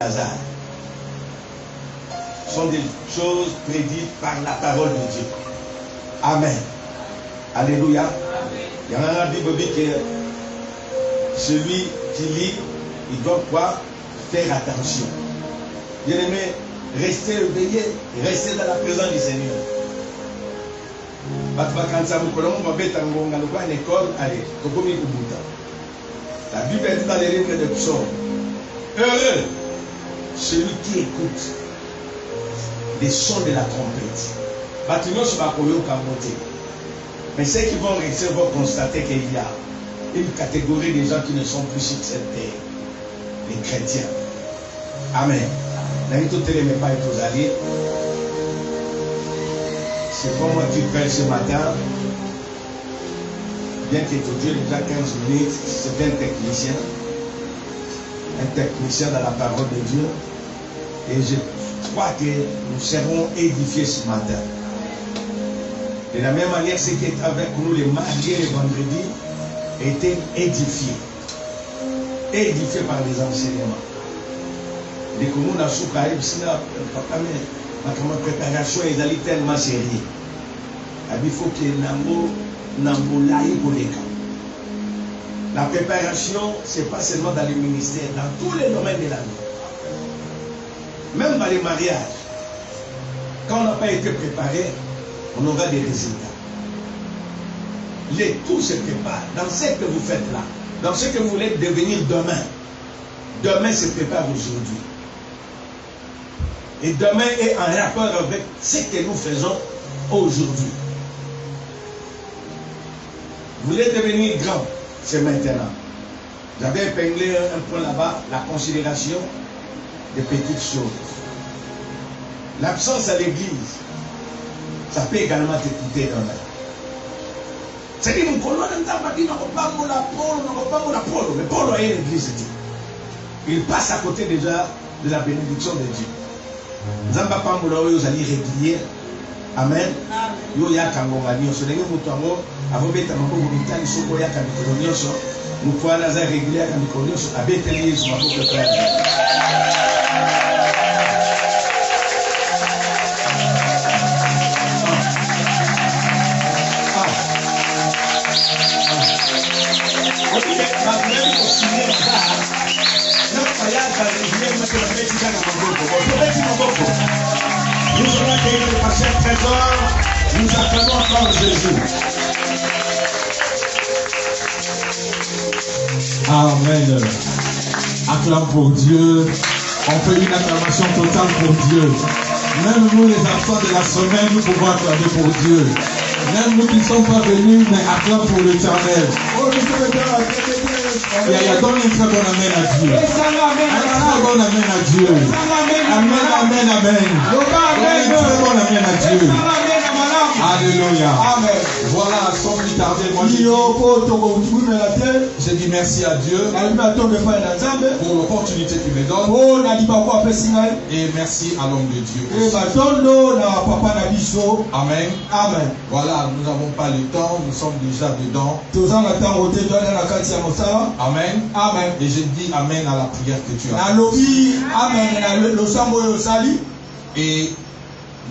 hasard. Ce sont des choses prédites par la parole de Dieu. Amen. Alléluia. Il y en a dans la Bible que celui qui lit, il doit quoi? Faire attention. Bien aimé, restez éveillé, restez dans la présence du Seigneur. La Bible dit dans les livres de psaumes, heureux celui qui écoute les sons de la trompette. Mais ceux qui vont rester vont constater qu'il y a une catégorie de gens qui ne sont plus sur cette terre, les chrétiens. Amen. C'est pas moi qui prêche ce matin. Bien qu'étudier déjà 15 minutes, c'est un technicien dans la parole de Dieu. Et je crois que nous serons édifiés ce matin. De la même manière, ce qui est avec nous les mardis et les vendredis étaient édifiés. Édifiés par les enseignements. Dès que nous avons ma préparation est tellement sérieuse. Il faut que la préparation, ce n'est pas seulement dans les ministères, dans tous les domaines de la vie. Même dans les mariages. Quand on n'a pas été préparé, on aura des résultats. Tout se prépare. Dans ce que vous faites là, dans ce que vous voulez devenir demain, demain se prépare aujourd'hui. Et demain est en rapport avec ce que nous faisons aujourd'hui. Vous voulez devenir grand, c'est maintenant. J'avais épinglé un point là-bas, la considération des petites choses. L'absence à l'église, ça peut également te coûter demain. C'est-à-dire, mais Paul a l'église. Il passe à côté déjà de la bénédiction de Dieu. Zamba pambola oyo zali régulier. Amen. Yo ya kangonga nyonso ndenge mutu ango avobeta maboko mitali soko ya kamikolo nyonso mutu wana za régulier kamikolo nyonso abeteli Yesu maboko kwa nous allons accueillir le pasteur trésor. Nous attendons encore Jésus. Amen. Acclame pour Dieu. On fait une acclamation totale pour Dieu. Même nous les enfants de la semaine, nous pouvons acclamer pour Dieu. Même nous qui ne sommes pas venus, mais acclame pour l'Éternel. Il y a donné une très bonne amen à Dieu. Un très bon amen à Dieu. Amen, amen, amen. Donne une très bonne amen à Dieu. Alléluia. Amen. Voilà, sans plus tarder, moi je dis merci à Dieu pour l'opportunité qu'il me donne. Et merci à l'homme de Dieu aussi. Amen. Amen. Voilà, nous n'avons pas le temps, nous sommes déjà dedans. Amen. Amen. Et je dis amen à la prière que tu as. Et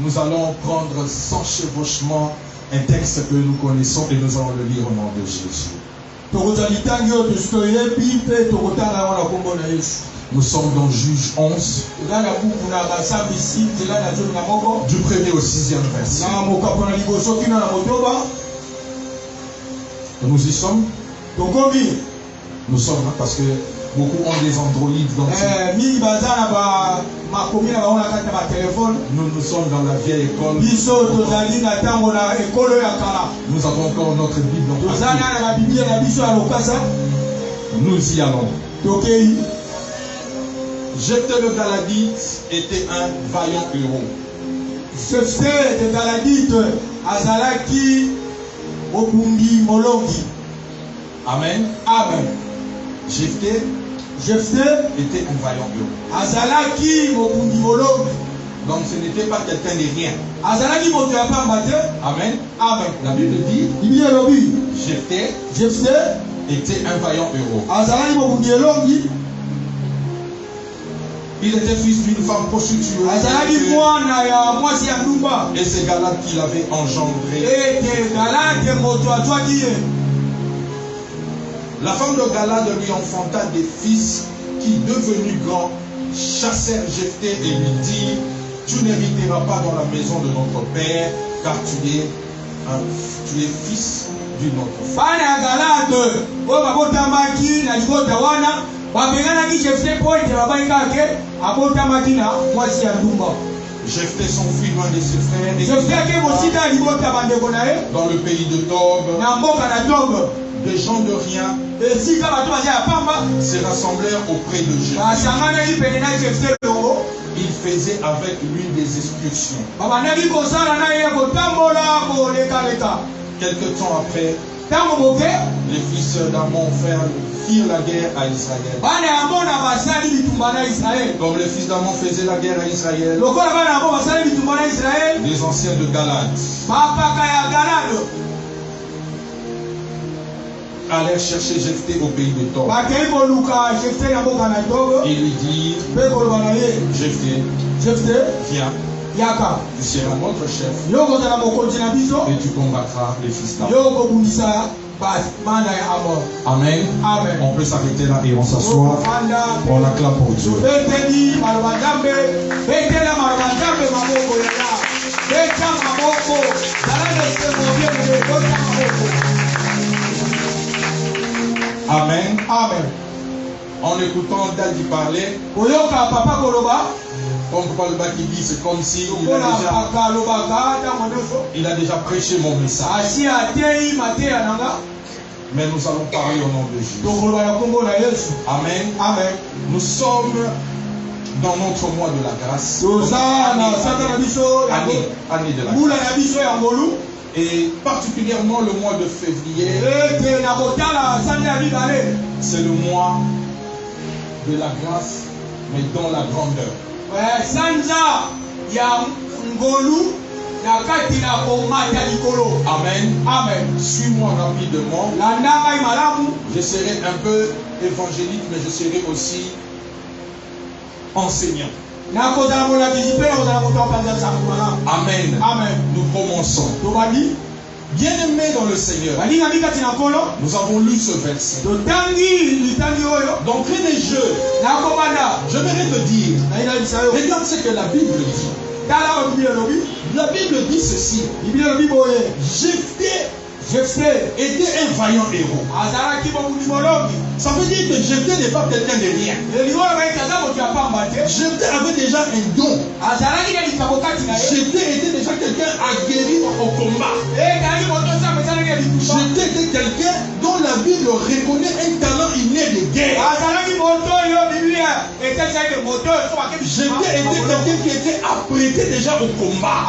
nous allons prendre sans chevauchement un texte que nous connaissons et nous allons le lire au nom de Jésus. Nous sommes dans Juge 11, du 1er au 6e verset. Nous y sommes. Nous sommes là parce que beaucoup ont des androïdes dans nous sommes dans la vieille école. Nous avons encore notre Bible en papier. Nous y allons. Jephthé le Galadite était un vaillant héros. Jephthé le Galadite azalaki obundi molongi. Amen. Amen. Jephthé était un vaillant héros. Azalaki obundi molongi. Donc ce n'était pas quelqu'un de rien. Azalaki moto ya pamba te. Amen. Amen. La Bible dit Jephthé était un vaillant héros. Azalaki obundi elongi. Il était fils d'une femme prostituée. Et c'est Galade qui l'avait engendré. La femme de Galade lui enfanta des fils qui, devenus grands, chassèrent Jephthé et lui dirent: tu n'hériteras pas dans la maison de notre père, car tu es fils d'une autre femme. Jephthé s'enfuit loin de ses frères et dans le pays de Tob. Des gens de rien se rassemblèrent auprès de Jephthé. Il faisait avec lui des excursions. Quelque temps après, les fils d'Ammon firent la guerre à Israël. Comme les fils d'Ammon faisaient la guerre à Israël, les anciens de Galade allèrent chercher Jephthé au pays de Tob. Et lui dirent: Jephthé, viens, tu seras notre chef et tu combattras les fils d'Ammon. Amen. On peut s'arrêter là et on s'assoit. On acclame pour Dieu. Amen. En écoutant Daddy parler, comme Papa qui dit, c'est comme si il a déjà prêché mon message. Mais nous allons parler au nom de Jésus. Amen. Nous sommes dans notre mois de la grâce. Année de la grâce. Et particulièrement le mois de février, c'est le mois de la grâce, mais dans la grandeur. Amen. Suis-moi rapidement. Je serai un peu évangélique, mais je serai aussi enseignant. Amen. Nous commençons. Bien-aimés dans le Seigneur, nous avons lu ce verset. D'entrée des jeux, j'aimerais te dire, regarde ce que la Bible dit. La Bible dit ceci: Jephthé était un vaillant héros. Ça veut dire que Jephthé n'est pas quelqu'un de rien. Jephthé avait déjà un don. Jephthé était déjà quelqu'un aguerri au combat. Jephthé était quelqu'un dont la Bible reconnaît un talent inné de guerre. Jephthé était quelqu'un qui était apprêté déjà au combat.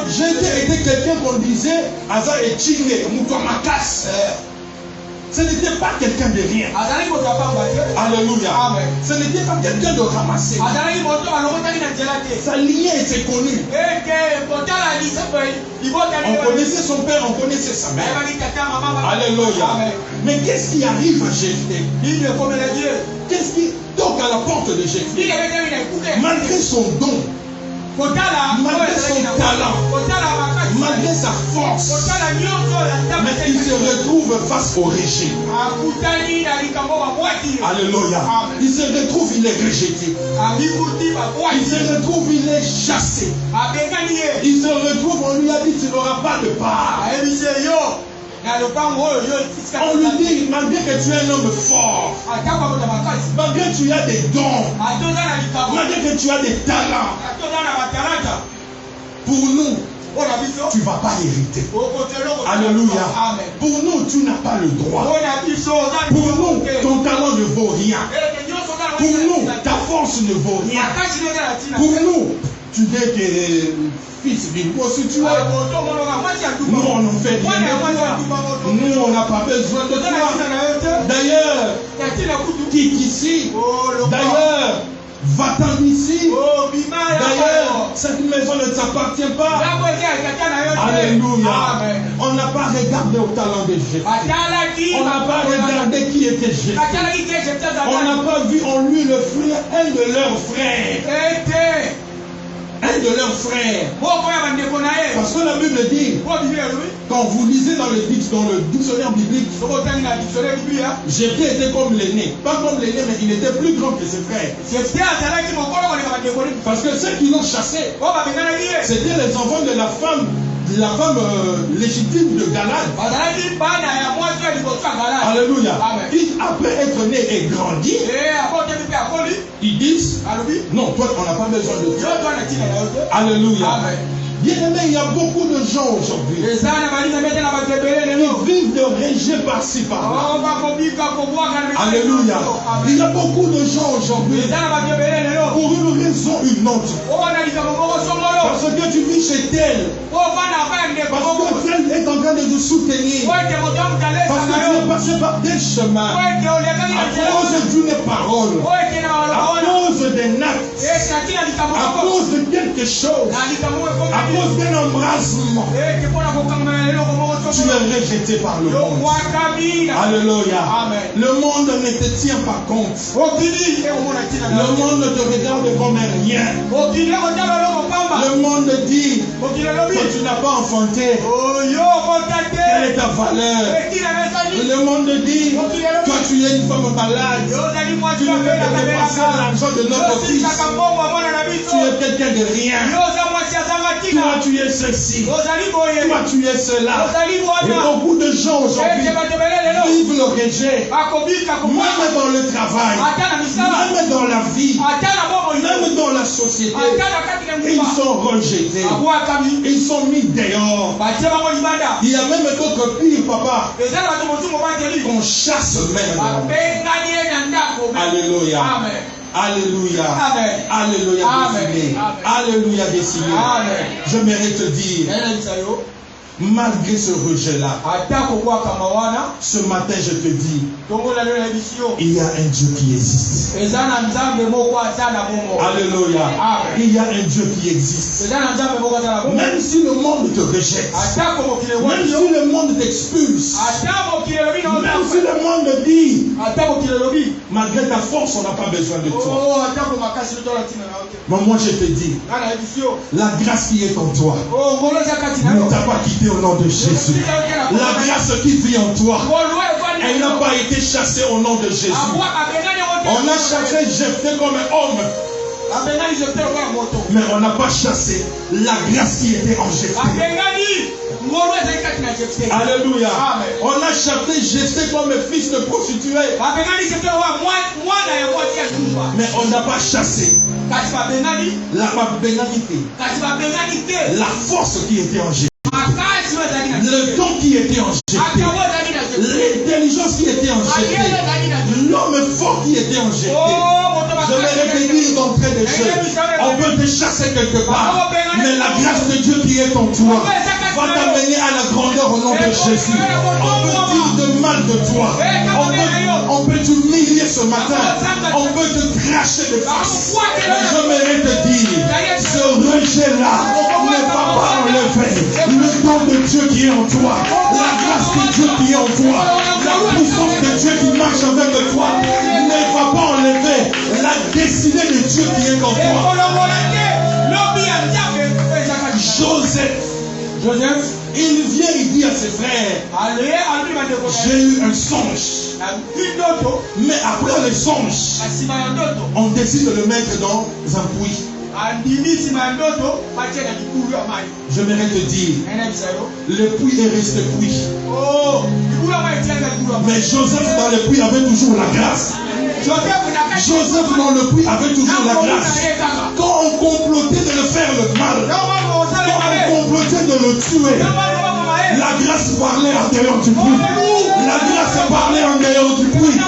Jephthé était quelqu'un qu'on disait Aza et Chine, Moutoamakas. Ce n'était pas quelqu'un de rien. Alléluia. Amen. Ce n'était pas quelqu'un de ramassé. Sa lignée était connue. On connaissait son père, on connaissait sa mère. Alléluia. Amen. Mais qu'est-ce qui arrive à Jephthé? Qu'est-ce qui toque à la porte de Jephthé? Malgré son don, malgré son talent, malgré sa force, mais il se retrouve face au régime. Alléluia. Il se retrouve, il est rejeté. Il se retrouve, il est chassé. Il se retrouve, on lui a dit: tu n'auras pas de part. On lui dit: malgré que tu es un homme fort, malgré que tu as des dons, malgré que tu as des talents, pour nous, tu ne vas pas hériter. Alléluia. Pour nous, tu n'as pas le droit. Pour nous, ton talent ne vaut rien. Pour nous, ta force ne vaut rien. Pour nous, tu dis que fils d'une prostituée, nous on ne fait rien de toi. Nous on n'a pas besoin de toi. D'ailleurs, quitte ici. D'ailleurs, Va-t'en d'ici. D'ailleurs, cette maison ne t'appartient pas. Alléluia. On n'a pas regardé au talent de Jésus. On n'a pas regardé qui était Jésus. On n'a pas vu en lui le frère, un de leurs frères. Un de leurs frères. Parce que la Bible dit, quand vous lisez dans le dictionnaire biblique, Jéphthé était comme l'aîné. Pas comme l'aîné, mais il était plus grand que ses frères. Parce que ceux qui l'ont chassé, c'était les enfants de la femme légitime de Galad. Alléluia. Après être né et grandi, ils disent, non, toi on n'a pas besoin de toi. Alléluia. Bien aimé, il y a beaucoup de gens aujourd'hui qui vivent de rejet par-ci par-là. Alléluia. Il y a beaucoup de gens aujourd'hui pour une raison ou une autre. Parce que tu vis chez tel. Parce que tel est en train de te soutenir. Parce que tu es passé par des chemins. À cause d'une parole. À cause d'un acte. À cause de quelque chose. À cause d'un embrassement, tu es rejeté par le monde. Alléluia. Le monde ne te tient pas compte. Le monde te regarde comme un rien. Le monde dit que tu n'as pas enfanté. Quelle est ta valeur? Le monde dit que tu es une femme malade. Tu ne peux pas dépasser l'argent de notre fils. Tu es quelqu'un de rien. Toi tu es ceci, toi tu es cela. Et beaucoup de gens aujourd'hui vivent le rejet, même dans le travail, même dans la vie, même dans la société. Ils sont rejetés, ils sont mis dehors. Il y a même d'autres pires, papa, qu'on chasse même. Alléluia. Alléluia. Amen. Alléluia. Amen. Alléluia décidé. Je mérite te dire, malgré ce rejet-là, ce matin je te dis, il y a un Dieu qui existe. Alléluia. Il y a un Dieu qui existe. Même si le monde te rejette, même si le monde t'expulse, même si le monde dit, malgré ta force, on n'a pas besoin de toi. Mais moi je te dis, la grâce qui est en toi ne t'a pas quitté au nom de Jésus. La grâce qui vit en toi, elle n'a pas été chassée au nom de Jésus. On a chassé Jéphthé comme un homme, mais on n'a pas chassé la grâce qui était en Jéphthé. Alléluia. On a chassé Jéphthé comme un fils de prostituée, mais on n'a pas chassé la bénalité, la force qui était en Jésus, le don qui était en Jéphthé, l'intelligence qui était en Jéphthé, l'homme fort qui était en Jéphthé. Je vais répéter d'entrée de jeu. On peut te chasser quelque part, mais la grâce de Dieu qui est en toi va t'amener à la grandeur au nom de Jésus. On peut dire de mal de toi, on peut t'humilier ce matin, on peut te cracher de face, mais je mérite te dire, ce rejet-là ne va pas enlever le don de Dieu qui est en toi, la grâce de Dieu qui est en toi, la puissance de Dieu qui marche avec toi ne va pas enlever la destinée de Dieu qui est en toi. Joseph, il vient, il dit à ses frères, j'ai eu un songe. Mais après le songe, on décide de le mettre dans un puits. Je voudrais te dire, le puits est resté puits. Mais Joseph dans le puits avait toujours la grâce. Joseph dans le puits avait toujours la grâce. Quand on complotait de le faire le mal, quand on complotait de le tuer, la grâce parlait en dehors du puits. La grâce parlait en dehors du puits.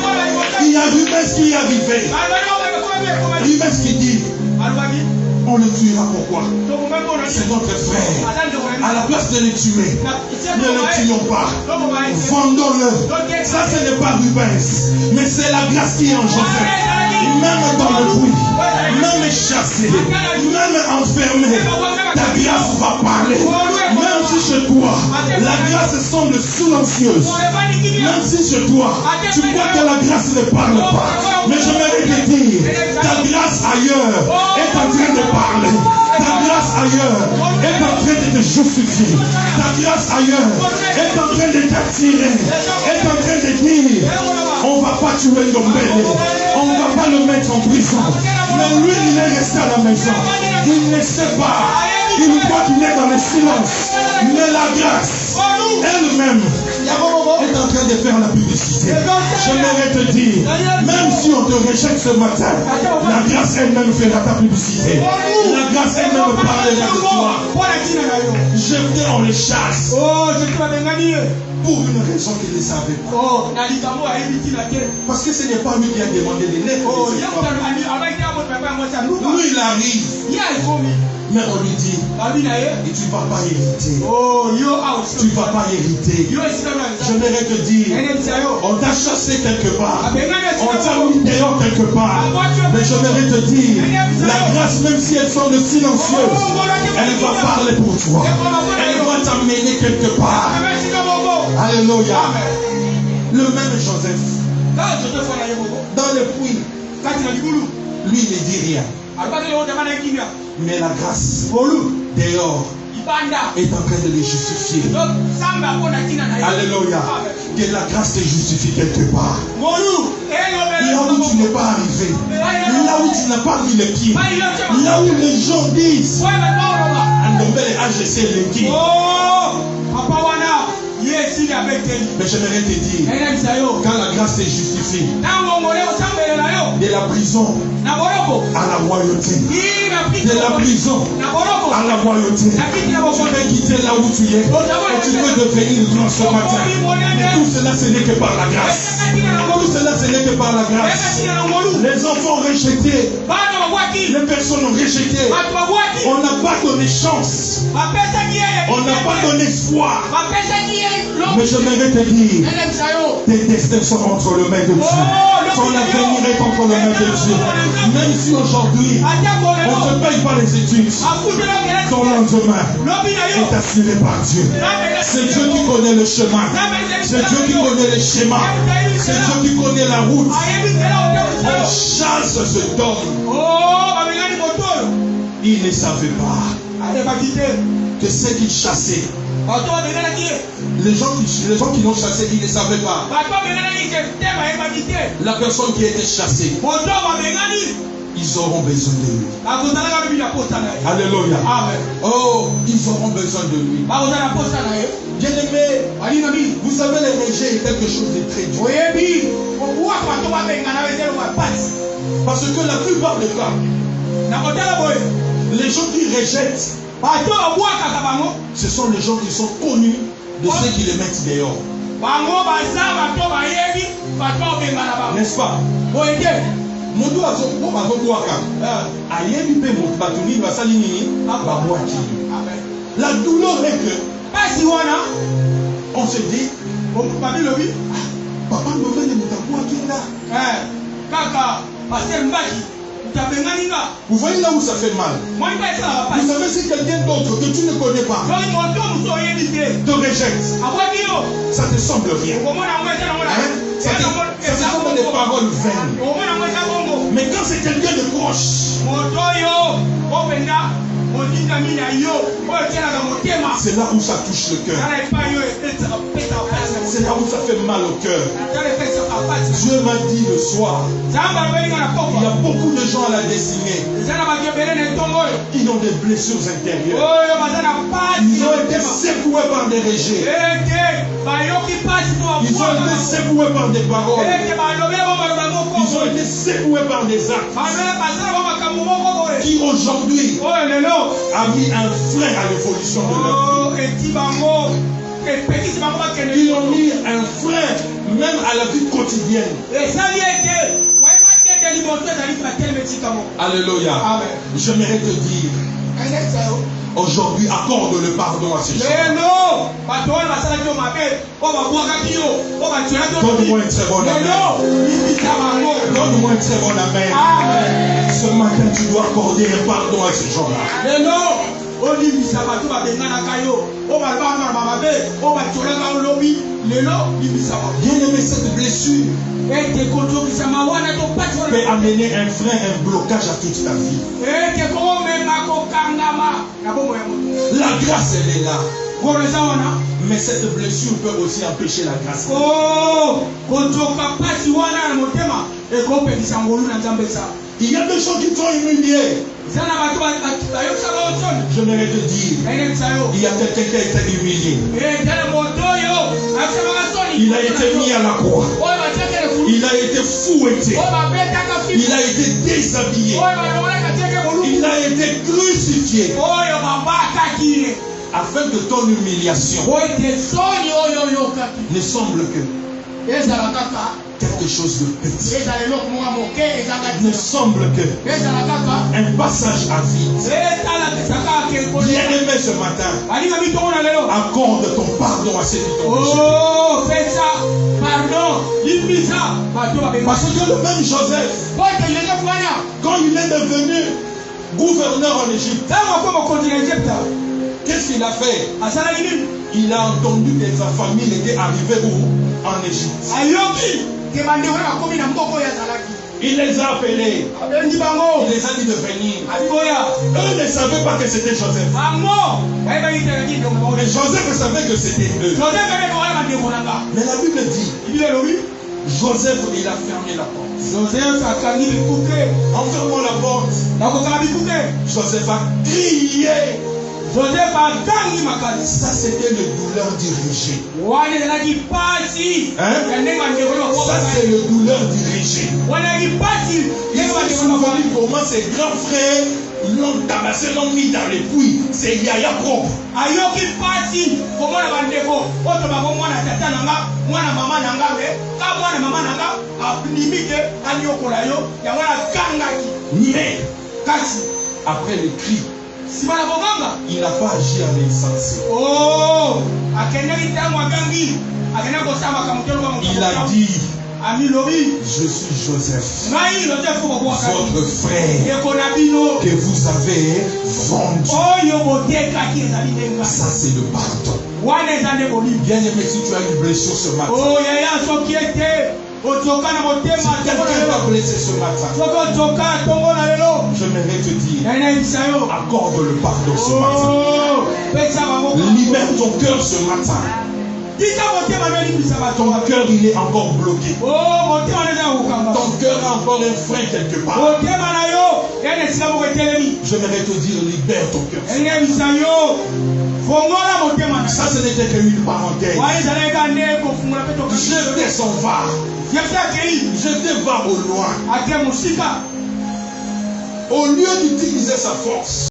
Il y a Rumès qui est arrivé. Rumès qui dit, on le tuera pourquoi? C'est notre frère. À la place de le tuer, ne le tuons pas. Vendons-le. Ça, ce n'est pas Rubens, mais c'est la grâce qui est en Joseph. Même dans le puits, blessé, même enfermé, ta grâce va parler. Même si chez toi, la grâce semble silencieuse, même si chez toi, tu crois que la grâce ne parle pas, mais je vais te dire, ta grâce ailleurs est en train de parler. Ta grâce ailleurs est en train de te justifier. Ta grâce ailleurs est en train de t'attirer, est en train de dire, on ne va pas tuer Ndombele, on ne va pas le mettre en prison. Mais lui, il est resté à la maison. Il ne sait pas. Il croit qu'il est dans le silence. Mais la grâce elle-même est en train de faire la publicité. J'aimerais te dire, même si on te rejette ce matin, la grâce elle-même fera ta publicité. La grâce elle-même parlera de toi. J'étais en les chasse. Pour une raison qu'il ne savait pas. Parce que ce n'est pas lui qui a demandé les lettres. Lui, il arrive. Mais on lui dit, et tu ne vas pas hériter. Tu ne vas pas hériter. J'aimerais te dire, on t'a chassé quelque part. On t'a mis dehors quelque part. Mais j'aimerais te dire, la grâce, même si elle semble silencieuse, elle va parler pour toi. Elle va t'amener quelque part. Alléluia. Le même Joseph, dans le puits, lui il ne dit rien. Mais la grâce dehors est en train de les justifier. Alléluia. Que la grâce te justifie quelque part. Là où tu n'es pas arrivé, là où tu n'as pas mis les pieds, là où les gens disent Ndombele a jeté les pieds. Mais j'aimerais te dire, quand la grâce te justifie, de la prison à la royauté, de la prison à la royauté, tu peux quitter là où tu es et tu peux devenir grand ce matin. Mais tout cela, ce n'est que par la grâce. Tout cela, ce n'est que par la grâce. Les enfants rejetés, les personnes rejetées, on n'a pas donné chance, on n'a pas donné espoir. Mais j'aimerais te dire, tes destins sont entre les mains de Dieu. Ton avenir est entre les mains de Dieu. Même si aujourd'hui, on ne te paye pas les études, ton lendemain est assuré par Dieu. C'est Dieu qui connaît le chemin. C'est Dieu qui connaît les schémas. C'est Dieu qui connaît la route. On chasse cet homme. Il ne savait pas que ceux qui chassaient, les gens qui l'ont chassé, ils ne savaient pas. La personne qui a été chassée, ils auront besoin de lui. Alléluia. Oh, ils auront besoin de lui. Bien-aimé, vous savez, le rejet est quelque chose de très dur. Parce que la plupart des cas, les gens qui rejettent, ce sont les gens qui sont connus de ceux qui les mettent dehors. N'est-ce pas? La douleur est que on se dit, papa ne veut vous voyez là où ça fait mal. Vous savez, si quelqu'un d'autre que tu ne connais pas te rejette, ça te semble rien. Ça te semble des paroles vaines. Mais quand c'est quelqu'un de proche, c'est là où ça touche le cœur. C'est là où ça fait mal au cœur. Dieu m'a dit le soir, il y a beaucoup de gens à la destinée qui ont des blessures intérieures. Ils ont été secoués par des rejets. Ils ont été secoués par des paroles. Ils ont été secoués par des actes qui aujourd'hui a mis un frein à l'évolution de leur vie. Ils ont mis un frein même à la vie quotidienne. Alléluia. J'aimerais te dire, Aujourd'hui, accorde le pardon à ces gens. Donne-moi une très bonne amen. Donne-moi une très bonne amen. Ce matin, tu dois accorder un pardon à ces gens-là. Bien-aimé, cette blessure peut amener un frein, un blocage à toute ta vie. La grâce, elle est là. Mais cette blessure peut aussi empêcher la grâce. Il y a des gens qui t'ont humilié. Je vais te dire, il y a quelqu'un qui a été humilié. Il a été mis à la croix. Il a été fouetté. Il a été déshabillé. Il a été crucifié. Afin que ton humiliation ne semble que quelque chose de petit, ne semble que un passage à vide. Bien-aimé, ce matin, accorde ton pardon à ceux qui t'ont péché. Parce que le même Joseph, quand il est devenu gouverneur en Égypte, qu'est-ce qu'il a fait? Il a entendu que sa famille était arrivée où? En Égypte. Il les a appelés. Il les a dit de venir. Eux ne savaient pas que c'était Joseph. Mais Joseph savait que c'était eux. Mais la Bible dit, Joseph, il a fermé la porte. En fermant la porte, Joseph a crié. Ça, c'était le douleur du rejet. Ça, c'est le douleur du rejet. Il s'est souvenu comment ses grands frères l'ont tabassé, l'ont mis dans les puits. C'est Yaya propre. Mais après le cri, il n'a pas agi en insensé. Il a dit, je suis Joseph, votre frère que vous avez vendu. Ça, c'est le pardon. Bien-aimé, si tu as une blessure ce matin, si quelqu'un t'a blessé ce matin, j'aimerais te dire, accorde le pardon ce matin. Libère ton cœur ce matin. Ton cœur, il est encore bloqué. Ton cœur a encore un frein quelque part. J'aimerais te dire, libère ton cœur. Ça, ce n'était qu'une parenthèse. Jetez son var. Jetez var au loin. Au lieu d'utiliser sa force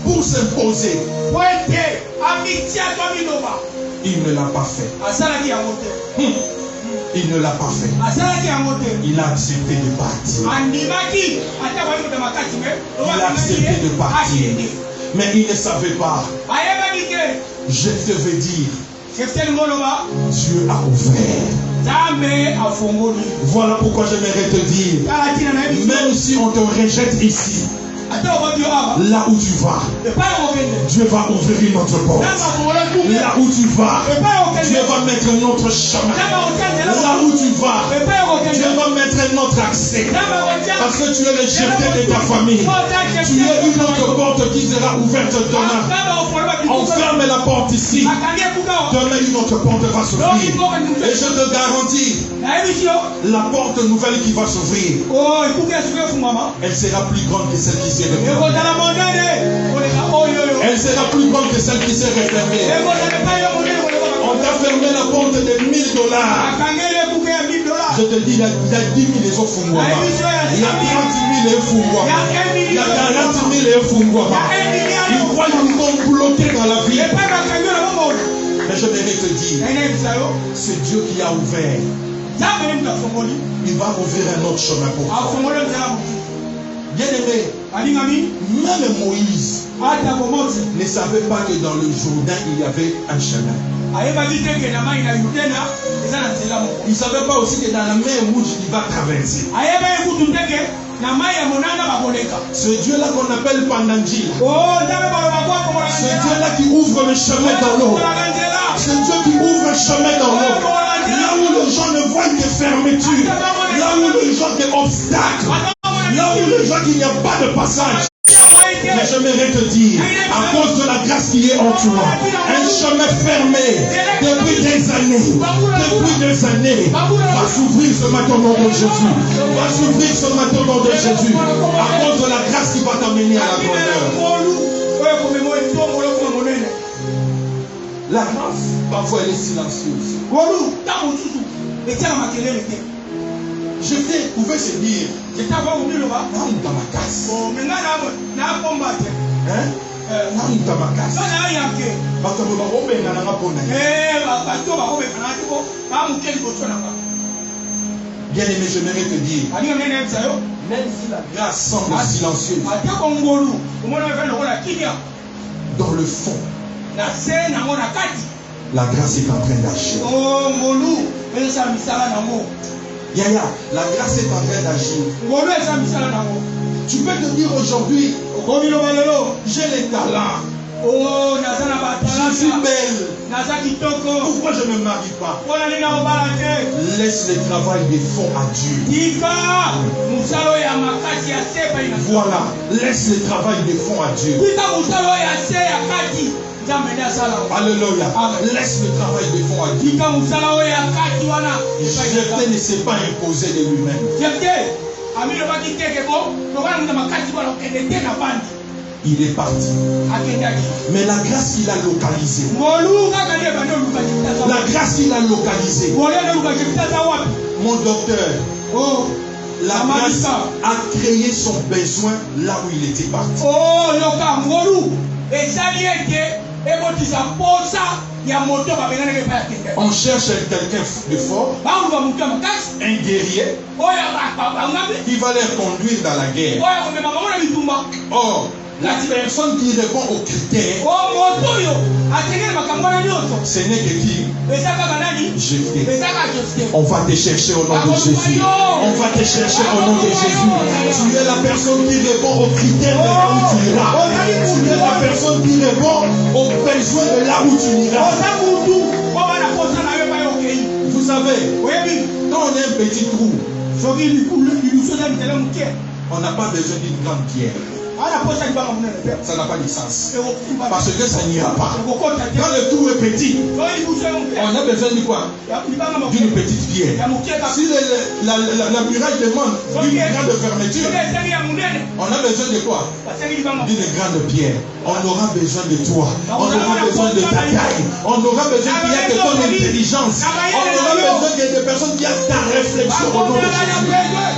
pour s'imposer, il ne l'a pas fait. Il ne l'a pas fait. Il a accepté de partir. Il a accepté de partir. Mais il ne savait pas. Je te veux dire, Dieu a ouvert. Voilà pourquoi j'aimerais te dire, même si on te rejette ici, là où tu vas, Dieu va ouvrir une autre porte. Là où tu vas, Dieu va mettre un autre chemin. Là où tu vas, Dieu va mettre un autre accès. Parce que tu es rejeté de ta famille. Tu es une autre porte qui sera ouverte demain. On ferme la porte ici. Demain, une autre porte va s'ouvrir. Et je te garantis, la porte nouvelle qui va s'ouvrir, elle sera plus grande que celle qui s'est refermée. Elle sera plus grande que celle qui s'est refermée. On t'a fermé la porte de $1000. Je te dis, il y a 10 000 autres fungwa. Il y a 30 000 fungwa. Il y a 40 000 fungwa. Ils croient qu'ils sont bloqués dans la vie. Mais je vais te dire, c'est Dieu qui a ouvert. Il va ouvrir un autre chemin pour toi. Bien-aimé, même Moïse ne savait pas que dans le Jourdain il y avait un chemin. Il ne savait pas aussi que dans la mer rouge il va traverser. Ce Dieu-là qu'on appelle Pandangil, ce Dieu-là qui ouvre le chemin dans l'eau, ce Dieu qui ouvre un chemin dans l'eau, là où les gens ne voient que fermeture, là où les gens que obstacles, là où les gens qu'il n'y a pas de passage. Mais j'aimerais te dire, à cause de la grâce qui est en toi, un chemin fermé depuis des années, va s'ouvrir ce matin au nom de Jésus. Va s'ouvrir ce matin au nom de Jésus. À cause de la grâce qui va t'amener à la grandeur. La grâce, parfois elle est silencieuse. Je pouvais se dire, dans ma casse. Bien aimé, j'aimerais te dire, même si la grâce semble silencieuse, dans le fond, la grâce est en train d'agir. Yaya, la grâce est en train d'agir. Tu peux te dire aujourd'hui, j'ai les talents. Je suis belle. Pourquoi je ne me marie pas? Laisse le travail des fonds à Dieu. Voilà, laisse le travail des fonds à Dieu. Alléluia. Laisse le travail des fonds à Dieu. Jephthé ne s'est pas imposé de lui-même. Il est parti. Mais la grâce qu'il a localisée. La grâce qu'il a localisée. Mon docteur. La grâce a créé son besoin là où il était parti. On cherche quelqu'un de fort, un guerrier qui va les conduire dans la guerre. Or, la personne qui répond aux critères, ce n'est que qui? Jephthé. On va te chercher au nom de Jésus. On va te chercher au nom de Jésus. Tu es la personne qui répond aux critères de là où tu iras. Tu es la personne qui répond aux besoins de là où tu iras. Vous savez, quand on est un petit trou, on n'a pas besoin d'une grande pierre. Ça n'a pas de sens. Parce que ça n'ira pas. Quand le trou est petit, on a besoin de quoi? D'une petite pierre. Si la muraille demande d'une grande fermeture, on a besoin de quoi? D'une grande pierre. On aura besoin de toi. On aura besoin de ta taille. On aura besoin qu'il y ait de ton intelligence. On aura besoin de personnes qui ont ta réflexion au nom de Jésus.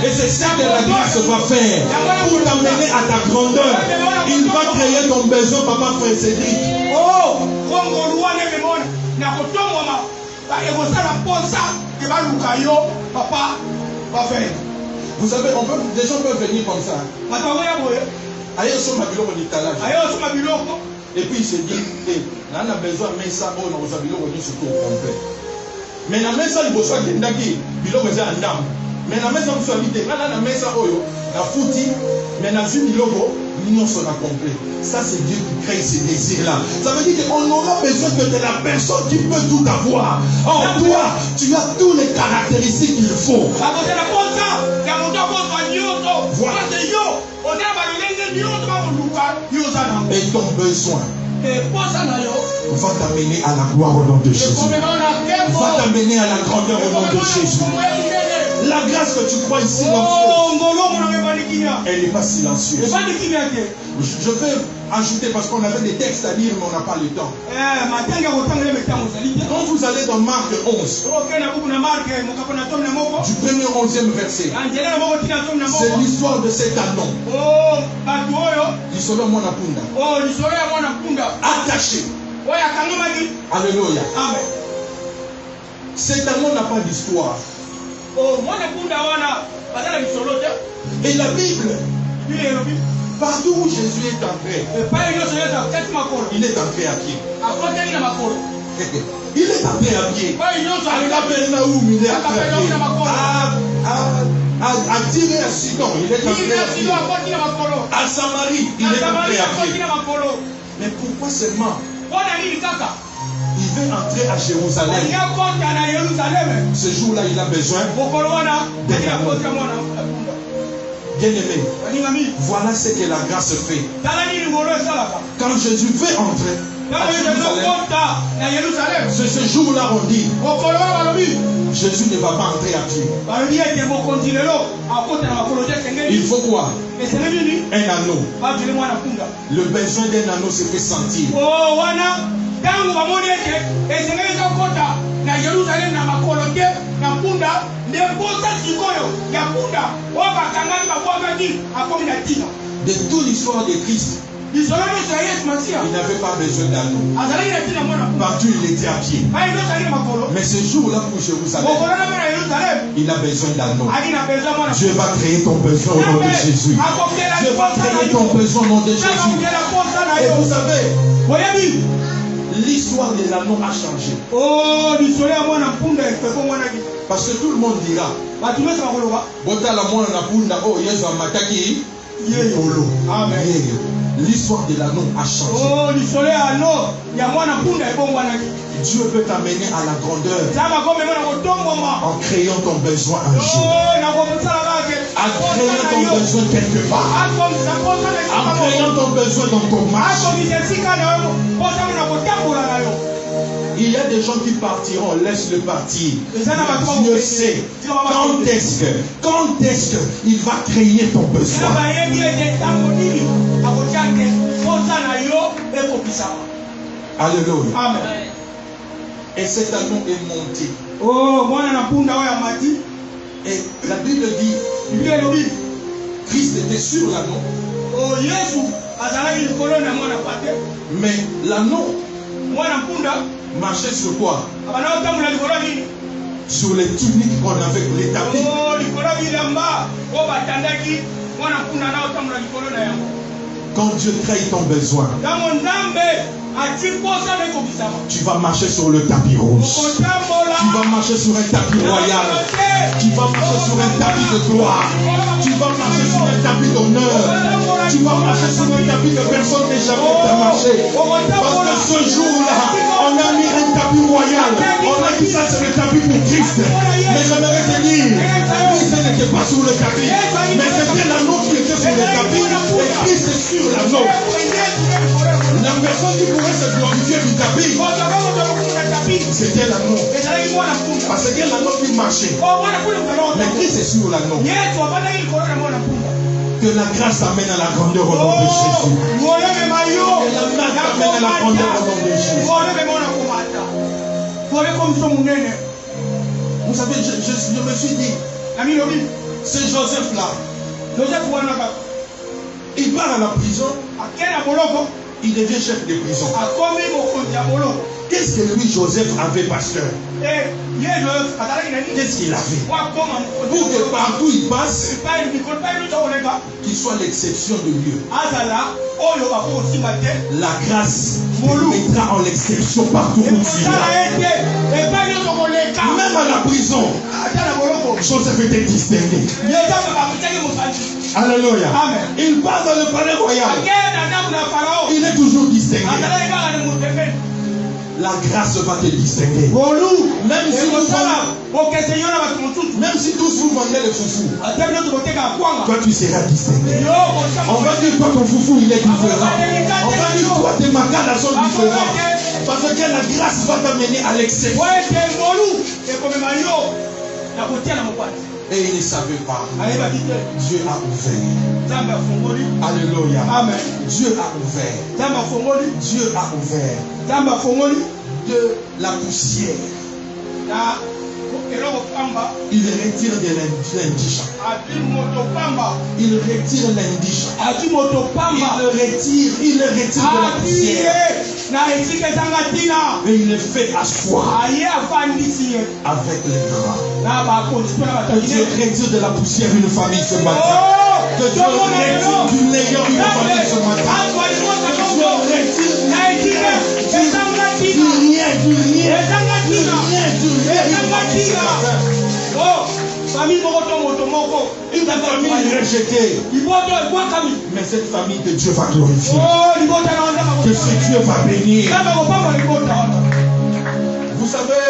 Et c'est ça que la grâce va faire pour t'amener à ta grandeur. Il va créer ton besoin, papa frère Cédric. Vous savez, des gens peuvent venir comme ça. Et puis il se dit, on a besoin de ça, on a besoin de surtout au complet. Mais la mesa il besoin de ndaki, biloko za ndam. Mais la mesa vous habite, la mesa oyo, la fouti, mais na zu biloko, nous sommes complet. Ça c'est Dieu qui crée ces désirs-là. Ça veut dire qu'on aura besoin que de la personne qui peut tout avoir. En toi, tu as toutes les caractéristiques qu'il faut. Et ton besoin va t'amener à la gloire au nom de Jésus. Va t'amener à la grandeur au nom de Jésus. La grâce que tu crois ici, elle n'est pas silencieuse. Je vais ajouter parce qu'on avait des textes à lire, mais on n'a pas le temps. Quand vous allez dans Marc 11, du premier au 11e verset, c'est l'histoire de cet anon. L'histoire de mon apunda. Attaché. Alléluia. Cet anon n'a pas d'histoire. Et la Bible Partout où Jésus est entré, il est entré à pied. Il est entré à pied. À Capernaum, il est entré à pied. À Tyr et à Sidon, il est entré à pied. À Samarie, il est entré à pied. Mais pourquoi seulement il veut entrer à Jérusalem? Ce jour-là, il a besoin d'être amour. Bien-aimé, voilà ce que la grâce fait. Quand Jésus veut entrer à Jérusalem, c'est ce jour-là on dit Jésus ne va pas entrer à pied. Il faut quoi? Un anneau. Le besoin d'un anneau se fait sentir. De toute l'histoire de Christ, il n'avait pas besoin d'anneau. Partout il était à pied. Mais ce jour-là pour Jérusalem, il a besoin d'anneau. Dieu va créer ton besoin au nom de Jésus. Dieu va créer ton besoin au nom de Jésus. Et vous savez, l'histoire de l'anneau a changé. Parce que tout le monde dira l'histoire de l'anneau a changé. Dieu peut t'amener à la grandeur en créant ton besoin un jour. En créant ton besoin quelque part. En créant ton besoin dans ton marché. Il y a des gens qui partiront, laisse-le partir. Dieu sait quand est-ce qu'il va créer ton besoin. Alléluia. Amen. Et cet anneau est monté. Et la Bible dit Christ était sur l'anneau. Mais l'anneau marchait sur quoi? Sur les tuniques qu'on avait, les tapis. Quand Dieu crée ton besoin, tu vas marcher sur le tapis rouge. Tu vas marcher sur un tapis royal. Tu vas marcher sur un tapis de gloire. Tu vas marcher sur un tapis d'honneur. Tu vas marcher sur un tapis de personne qui jamais t'a marché. Parce que ce jour-là, on a mis un tapis royal. On a dit ça c'est le tapis pour Christ. Mais j'aimerais te dire, Christ n'était pas sur le tapis. Mais c'était l'anneau qui était sur le tapis. Et Christ est sur l'anneau. La personne qui pourrait se glorifier du tapis, c'était l'anneau. Parce que l'anneau qui marchait. Mais Christ est sur l'anneau. Que la grâce amène à la grandeur au nom de Jésus. Que la grâce amène à la grandeur au nom de Jésus. Vous savez, je me suis dit, c'est Joseph-là. Il part à la prison. Il devient chef de prison. Qu'est-ce que lui, Joseph, avait, pasteur? Qu'est-ce qu'il avait? Pour que partout il passe, qu'il soit l'exception de Dieu. La grâce mettra en l'exception partout où tu iras. Même à la prison, Joseph était distingué. Alléluia. Il passe dans le palais royal. Il est toujours distingué. La grâce va te distinguer. Même si tous vous vendez le foufou, toi tu seras distingué. On va dire toi ton foufou il est différent. On va dire toi tes macadas sont différents. Parce que la grâce va t'amener à l'exception. Et il ne savait pas. Dieu a ouvert. Alléluia. Amen. Dieu a ouvert. Dieu a ouvert. De la poussière. Il retire de l'indigent. Il retire l'indigent. Il le retire de la poussière. Et il le fait asseoir avec les grands. Dieu retire de la poussière une famille ce matin. Que Dieu retire du meilleur de ta famille ce matin. Une famille rejetée. Mais cette famille que Dieu va glorifier. Que ce Dieu va bénir. Vous savez,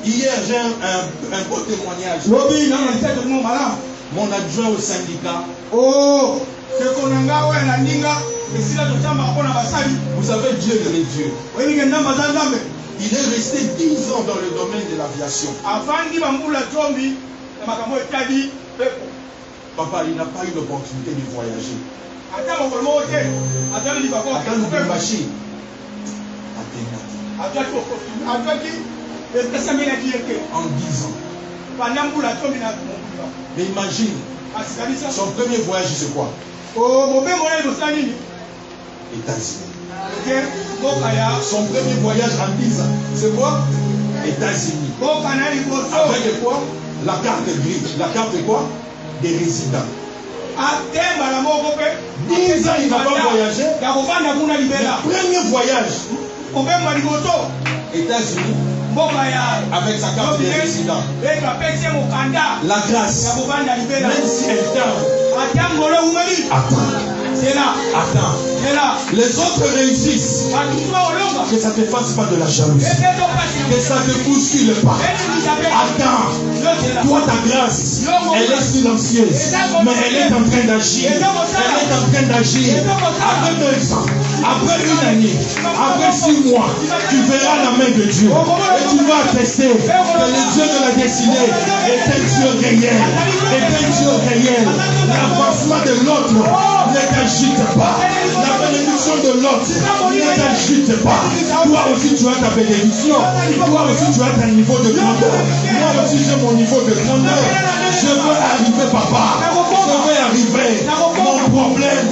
hier j'ai un beau témoignage. Mon adjoint au syndicat. Vous savez, Dieu est Dieu. Il est resté 10 ans dans le domaine de l'aviation. Papa, il n'a pas eu l'opportunité de voyager. En 10 ans. Mais imagine, son premier voyage, c'est quoi? États-Unis. Son premier voyage en 10 ans, c'est quoi? États-Unis. Avec quoi? La carte grise. La carte de quoi? Des résidents. 10 ans, il n'a pas voyagé. Le premier voyage, États-Unis, avec sa carte de résident. La grâce, même si elle tarde, attends. Les autres réussissent. Que ça ne te fasse pas de la jalousie. Que ça ne te bouscule pas. Attends. Toi, ta grâce, elle est silencieuse. Mais elle est en train d'agir. Elle est en train d'agir. Après 2 ans, après 1 année, après 6 mois, tu verras la main de Dieu. Et tu vas attester que le Dieu de la destinée est un Dieu réel. L'avancement de l'autre ne t'agite pas. La bénédiction de l'autre ne t'agite pas. Toi aussi tu as ta bénédiction. Toi aussi tu as ton niveau de grandeur. Moi aussi j'ai mon niveau de grandeur. Je veux arriver, papa. Je veux arriver. Mon problème,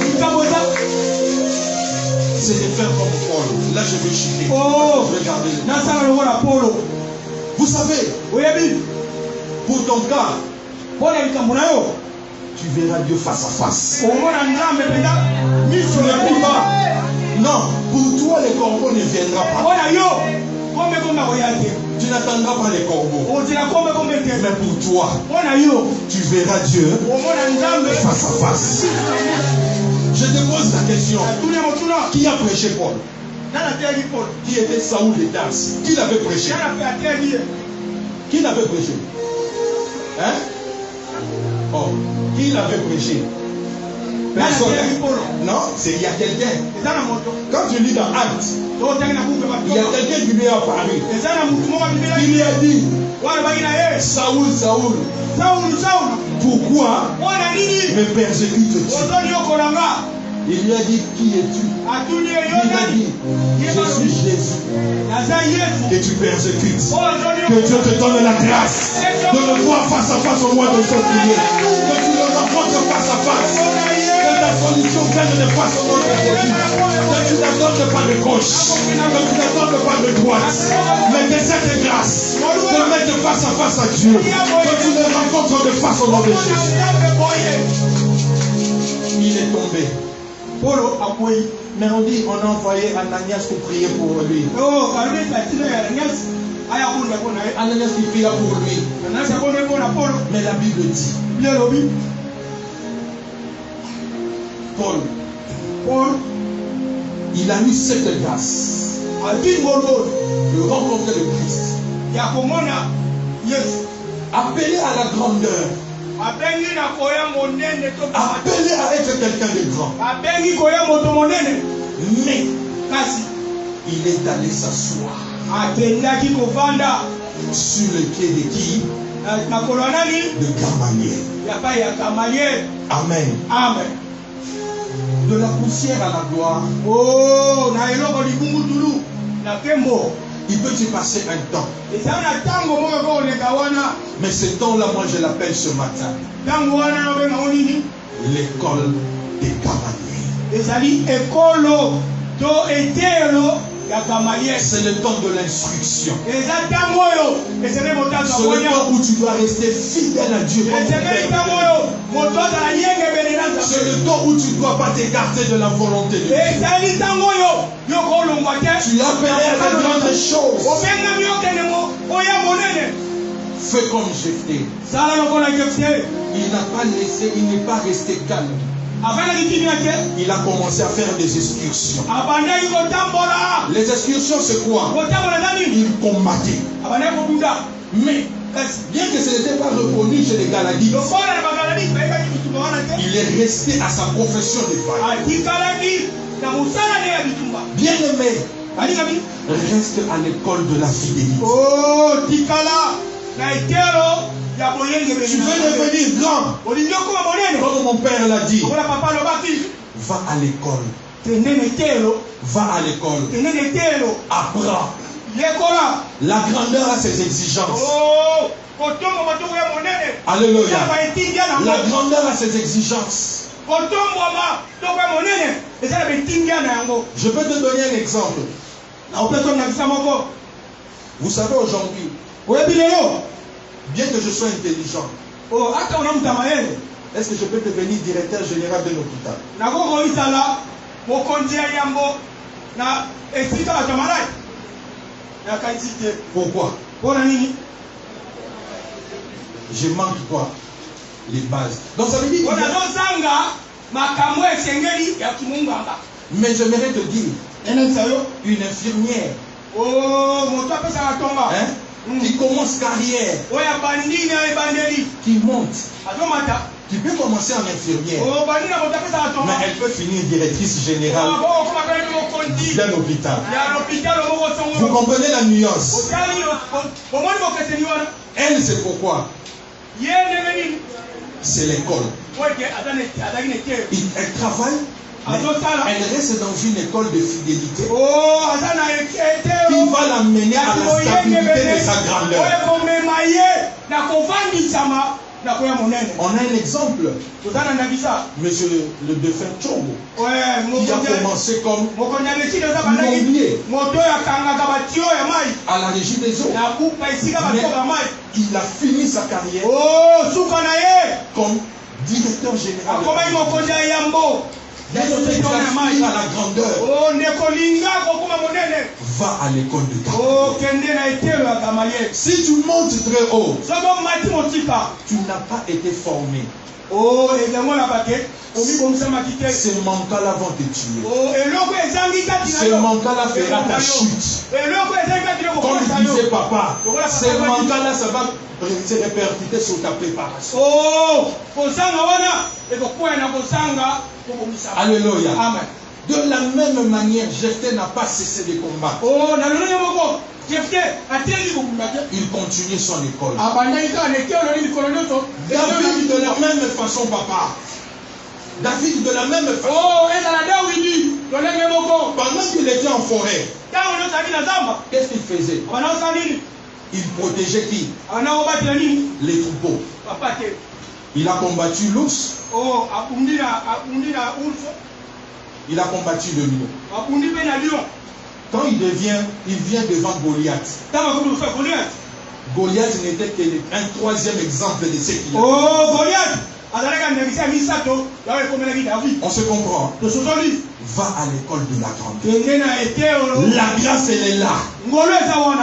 c'est de faire comme Paul. Là je vais chuter. Regardez. Vous savez, pour ton cas, tu verras Dieu face à face. Tu ne pries pas. Non, pour toi les corbeaux ne viendront pas. Tu n'attendras pas les corbeaux. Mais pour toi, tu verras Dieu face à face. Je te pose la question. Qui a prêché Paul? Qui était Saoul de Tarse? Qui l'avait prêché? Qui l'avait prêché? Hein? Oh, qui l'avait prêché? Personne. Non, il y a quelqu'un. Quand tu lis dans Actes, il y a quelqu'un qui lui a parlé. Il lui a dit, Saoul, Saoul, pourquoi me persécutes-tu? Il lui a dit, qui es-tu? Il a dit, je suis Jésus que tu persécutes. Que Dieu te donne la grâce de le voir face à face au mois de février. Que tu le rencontres face à face. Que ta condition vienne de face au nom de Jésus. Que tu n'attends pas de gauche. Que tu n'attends pas de droite. Mais que cette grâce te mette face à face à Dieu. Que tu le rencontres de face au nom de Jésus. Il est tombé. Mais on dit, on a envoyé Ananias pour prier pour lui. Ananias qui pria pour lui. Mais la Bible dit, Paul, il a eu cette grâce de rencontrer le Christ. Appelé à la grandeur. Appelé à être quelqu'un de grand. Mais il est allé s'asseoir sur le pied de qui? De Gamaliel. Amen. De la poussière à la gloire. Il peut y passer un temps. Mais ce temps-là, moi je l'appelle ce matin l'école des Gamaliel. C'est le temps de l'instruction. C'est le temps où tu dois rester fidèle à Dieu. C'est le temps où tu ne dois pas t'écarter de la volonté de Dieu. Tu es appelé à de grandes choses. Fais comme Jephthé. Il n'a pas laissé, il n'est pas resté calme. Il a commencé à faire des excursions. Les excursions, c'est quoi? Il combattait. Mais bien que ce n'était pas reconnu chez les Galadites, il est resté à sa profession de foi. Bien aimé, reste à l'école de la fidélité. Tu veux devenir grand, comme mon père l'a dit. Va à l'école. Va à l'école. Apprends. La grandeur a ses exigences. Alléluia. La grandeur a ses exigences. Je peux te donner un exemple. Vous savez aujourd'hui, bien que je sois intelligent, est-ce que je peux devenir directeur général de l'hôpital? Pourquoi? Je manque quoi? Les bases. Donc ça veut dire mais j'aimerais te dire, une infirmière qui commence carrière, qui monte, qui peut commencer en infirmière, mais elle peut finir directrice générale d'un hôpital. Vous comprenez la nuance? Elle, c'est pourquoi? C'est l'école. Elle travaille, elle reste dans une école de fidélité qui va l'amener à la stabilité de sa grandeur. On a un exemple. Monsieur le défunt Chombo, qui a commencé comme plombier à la régie des eaux. Mais il a fini sa carrière comme directeur général. Il a fini à la grandeur. Va à l'école de Galilee. Si tu montes très haut, tu n'as pas été formé. Ces manques-là vont te tuer. Ces manques-là fera ta chute. Comme disait papa, ces manques-là, ça va se répercuter sur ta préparation. Alléluia. De la même manière, Jephthé n'a pas cessé de combattre. Il continue son école. David de la même façon, papa. David de la même façon. Pendant qu'il était en forêt, qu'est-ce qu'il faisait? Il protégeait qui? Les troupeaux. Il a combattu l'ours. Il a combattu le lion. Quand il vient devant Goliath. Goliath n'était qu'un troisième exemple de ce qu'il a. On se comprend. Va à l'école de la grandeur. La grâce, elle est là.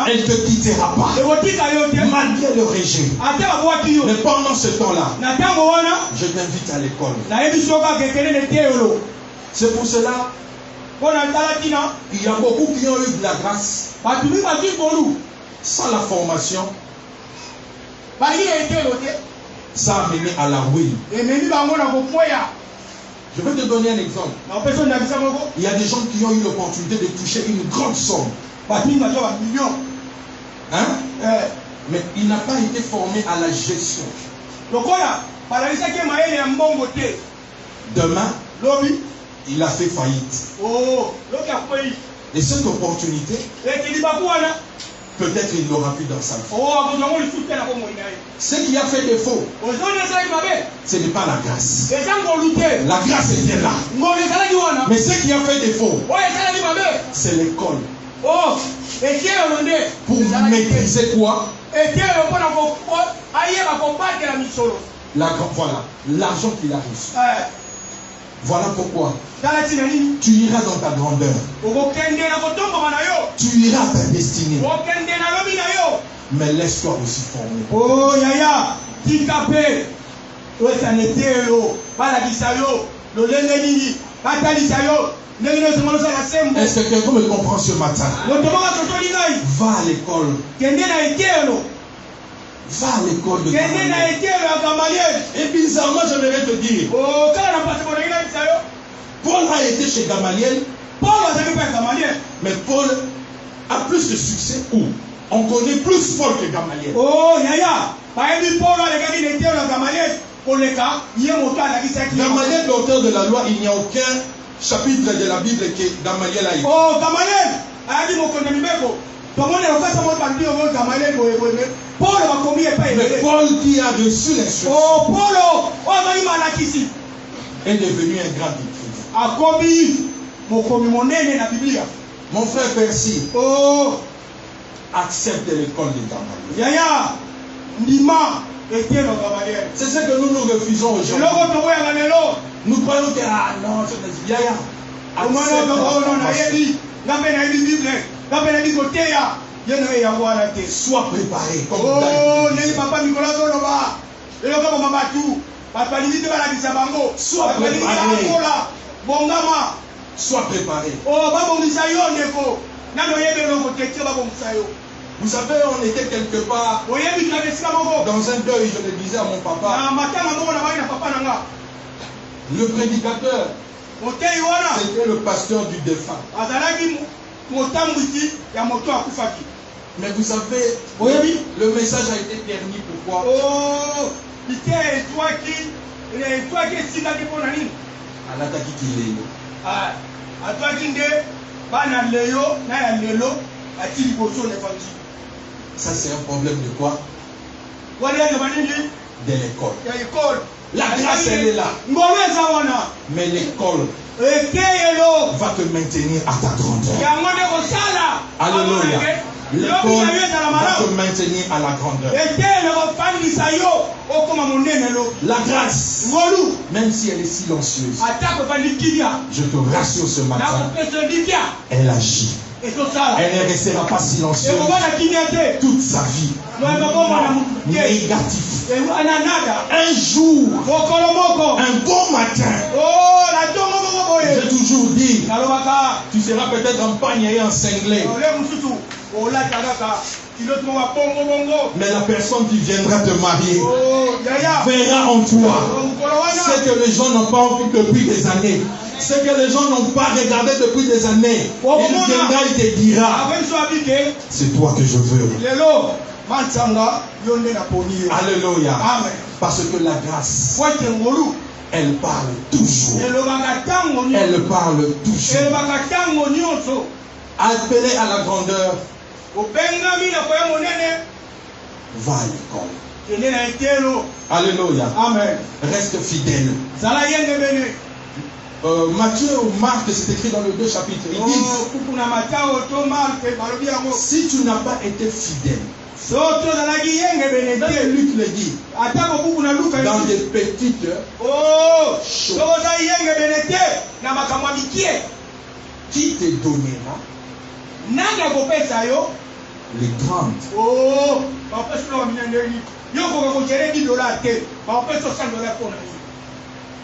Elle ne te quittera pas. Malgré le rejet. Mais pendant ce temps-là, je t'invite à l'école. C'est pour cela il y a beaucoup qui ont eu de la grâce. Sans la formation, ça a mené à la ruine. Je vais te donner un exemple. Il y a des gens qui ont eu l'opportunité de toucher une grande somme. Hein? Mais il n'a pas été formé à la gestion. Demain, il a fait faillite. Et cette opportunité, peut-être il l'aura plus dans sa vie. Ce qui a fait défaut, ce n'est pas la grâce. La grâce était là. Mais ce qui a fait défaut, c'est l'école. Pour maîtriser quoi? Voilà, l'argent qu'il a reçu. Voilà pourquoi tu iras dans ta grandeur. Tu iras à ta destinée. Mais laisse-toi aussi former. Oh, yaya, tikape. Est-ce que quelqu'un me comprend ce matin? Va à l'école. Va à l'école de Gamaliel. Et bizarrement, j'aimerais te dire, Paul a été chez Gamaliel. Mais Paul a plus de succès où on connaît plus Paul que Gamaliel. Oh, yaya. Gamaliel, l'auteur de la loi, il n'y a aucun chapitre de la Bible que Gamaliel a écrit. Oh, Gamaliel. Mais Paul qui a reçu l'instruction est devenu un grand écrivain. Mon frère Percy, accepte l'école de Gamaliel. C'est ce que nous refusons aujourd'hui. Nous croyons que non, c'est Yaya. Sois préparé. Sois préparé. Sois préparé. Vous savez, on était quelque part dans un deuil, je le disais à mon papa. Le prédicateur, c'était le pasteur du défunt. Mais vous savez, le message a été terni. Pourquoi? Ça c'est un problème de quoi? De l'école. La grâce elle est là. Mais l'école va te maintenir à ta grandeur. Alléluia. L'école va te maintenir à la grandeur. La grâce, même si elle est silencieuse, je te rassure ce matin, elle agit. Elle ne restera pas silencieuse toute sa vie. Négatif. Un jour, un bon matin, j'ai toujours dit, tu seras peut-être en pagne et en cinglé. Mais la personne qui viendra te marier verra en toi ce que les gens n'ont pas vu depuis des années. Ce que les gens n'ont pas regardé depuis des années. Il viendra, il te dira, c'est toi que je veux. Alléluia. Parce que la grâce, elle parle toujours. Elle parle toujours. Appelé à la grandeur, va à l'école. Alléluia. Amen. Reste fidèle. Matthieu ou Marc, c'est écrit dans les 2 chapitres. Ils disent, si tu n'as pas été fidèle, même Luc le dit, dans des petites choses, qui te donnera les grandes?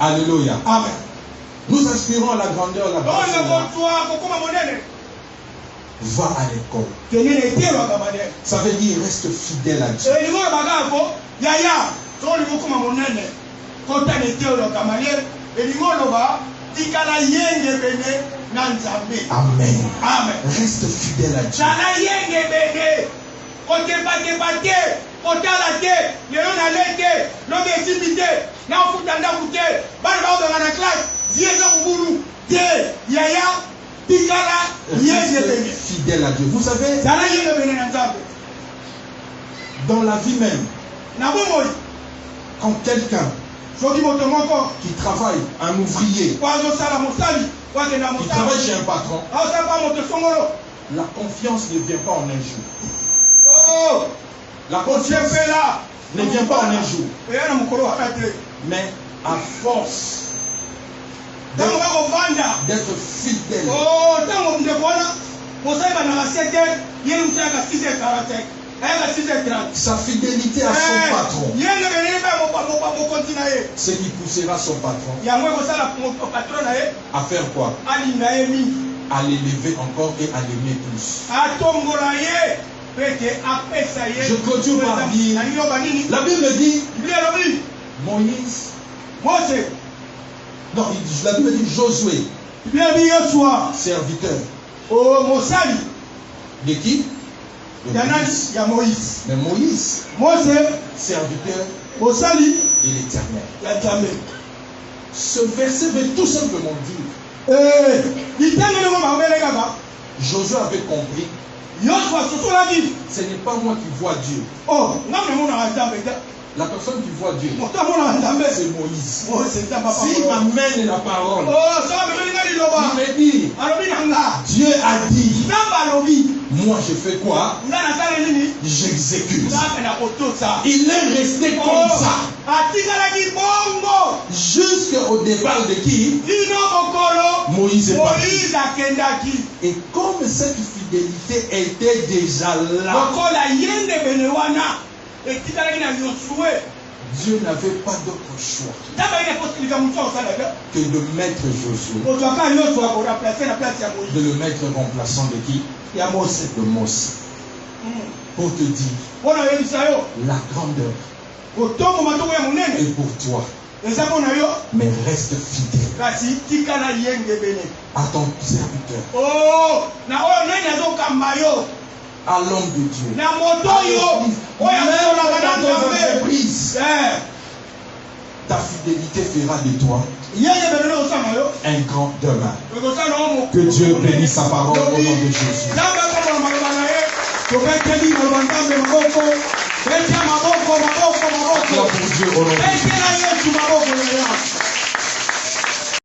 Alléluia. Amen. Nous aspirons à la grandeur, la va à l'école. Ça veut dire reste fidèle à Dieu. Amen. Amen. Reste fidèle à Dieu. Reste fidèle à Dieu. Vous savez, dans la vie même, quand quelqu'un qui travaille, un ouvrier, qui travaille chez un patron, la confiance ne vient pas en un jour. La confiance ne vient pas en un jour. Mais à force d'être fidèle. Sa fidélité à son patron. Ce qui poussera son patron à faire quoi? À l'élever encore et à l'aimer plus. Je clôture par dire, la Bible dit, Moïse, non, la Bible dit Josué, serviteur. De qui? De Moïse. Mais Moïse, serviteur de l'Éternel. Ce verset veut tout simplement dire, Josué avait compris, ce n'est pas moi qui vois Dieu. La personne qui voit Dieu, c'est Moïse. S'il m'amène la parole, il me dit, Dieu a dit, moi je fais quoi? J'exécute. Il est resté comme ça jusqu'au départ de qui? Moïse est parti. Et comme cette fidélité était déjà là, Dieu n'avait pas d'autre choix que de mettre Josué, de le mettre remplaçant de qui? De Mose. Pour te dire la grandeur est pour toi. Mais reste fidèle à ton serviteur, à l'homme de Dieu, même dans ton entreprise. Ta fidélité fera de toi un grand demain. Que Dieu bénisse sa parole au nom de Jésus. Pour Dieu au nom de Jésus.